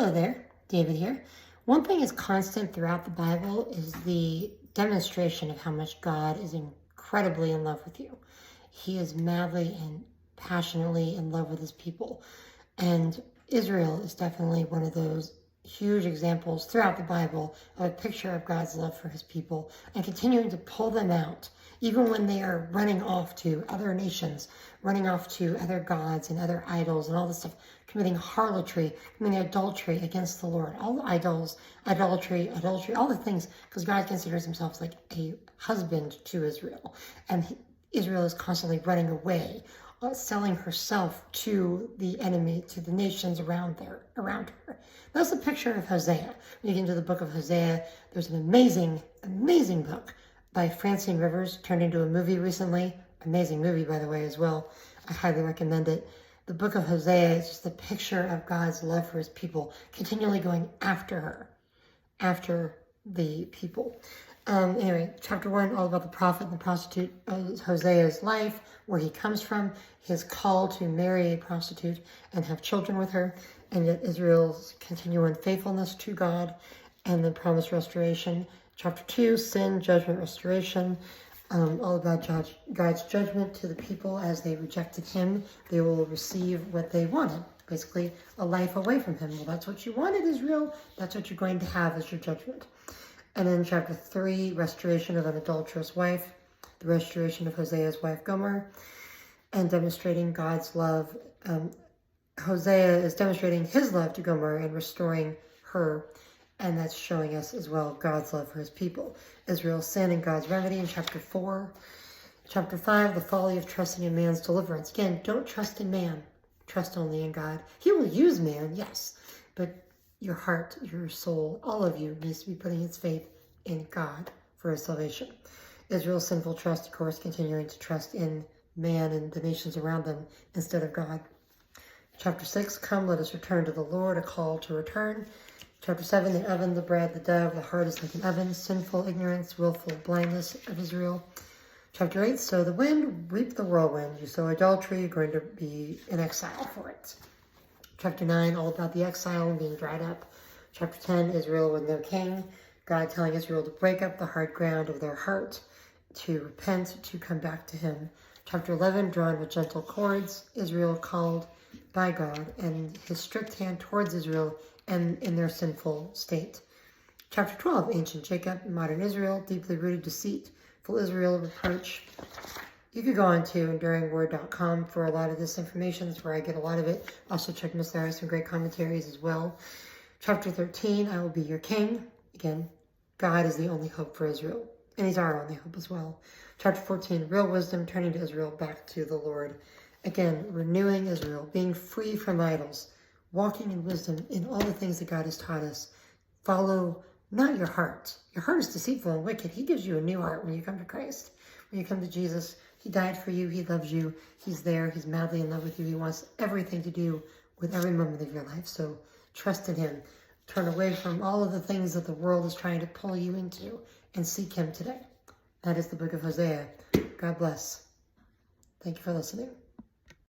Hello there, David here. One thing is constant throughout the Bible is the demonstration of how much God is incredibly in love with you. He is madly and passionately in love with his people. And Israel is definitely one of those huge examples throughout the Bible of a picture of God's love for his people and continuing to pull them out, even when they are running off to other nations, running off to other gods and other idols and all this stuff, committing harlotry, committing adultery against the Lord, all the idols, adultery, all the things, because God considers himself like a husband to Israel. And Israel is constantly running away, selling herself to the enemy, to the nations around her. That's the picture of Hosea. When you get into the book of Hosea, there's an amazing, amazing book by Francine Rivers, turned into a movie recently. Amazing movie, by the way, as well. I highly recommend it. The book of Hosea is just a picture of God's love for his people, continually going after her, after the people. Anyway, chapter 1, all about the prophet and the prostitute, Hosea's life, where he comes from, his call to marry a prostitute and have children with her, and yet Israel's continuing faithfulness to God and the promised restoration. Chapter 2, sin, judgment, restoration, all about God's judgment to the people as they rejected him. They will receive what they wanted, basically a life away from him. Well, that's what you wanted, Israel. That's what you're going to have as your judgment. And then chapter 3, restoration of an adulterous wife, the restoration of Hosea's wife Gomer, and demonstrating God's love. Hosea is demonstrating his love to Gomer and restoring her, and that's showing us as well God's love for his people. Israel's sin and God's remedy in chapter 4. Chapter 5, the folly of trusting in man's deliverance. Again, don't trust in man. Trust only in God. He will use man, yes, but your heart, your soul, all of you needs to be putting its faith in God for his salvation. Israel's sinful trust, of course, continuing to trust in man and the nations around them instead of God. Chapter 6, come, let us return to the Lord, a call to return. Chapter 7, the oven, the bread, the dove, the heart is like an oven, sinful ignorance, willful blindness of Israel. Chapter 8, sow the wind, reap the whirlwind. You sow adultery, you're going to be in exile for it. Chapter 9, all about the exile and being dried up. Chapter 10, Israel with no king. God telling Israel to break up the hard ground of their heart, to repent, to come back to him. Chapter 11, drawn with gentle cords. Israel called by God and his strict hand towards Israel and in their sinful state. Chapter 12, ancient Jacob, modern Israel, deeply rooted deceit, full Israel, reproach. You could go on to enduringword.com for a lot of this information. That's where I get a lot of it. Also check Miss Larry, some great commentaries as well. Chapter 13, I will be your king. Again, God is the only hope for Israel, and he's our only hope as well. Chapter 14, real wisdom, turning to Israel, back to the Lord. Again, renewing Israel, being free from idols, walking in wisdom in all the things that God has taught us. Follow not your heart. Your heart is deceitful and wicked. He gives you a new heart when you come to Christ. When you come to Jesus, he died for you. He loves you. He's there. He's madly in love with you. He wants everything to do with every moment of your life. So trust in him. Turn away from all of the things that the world is trying to pull you into and seek him today. That is the book of Hosea. God bless. Thank you for listening.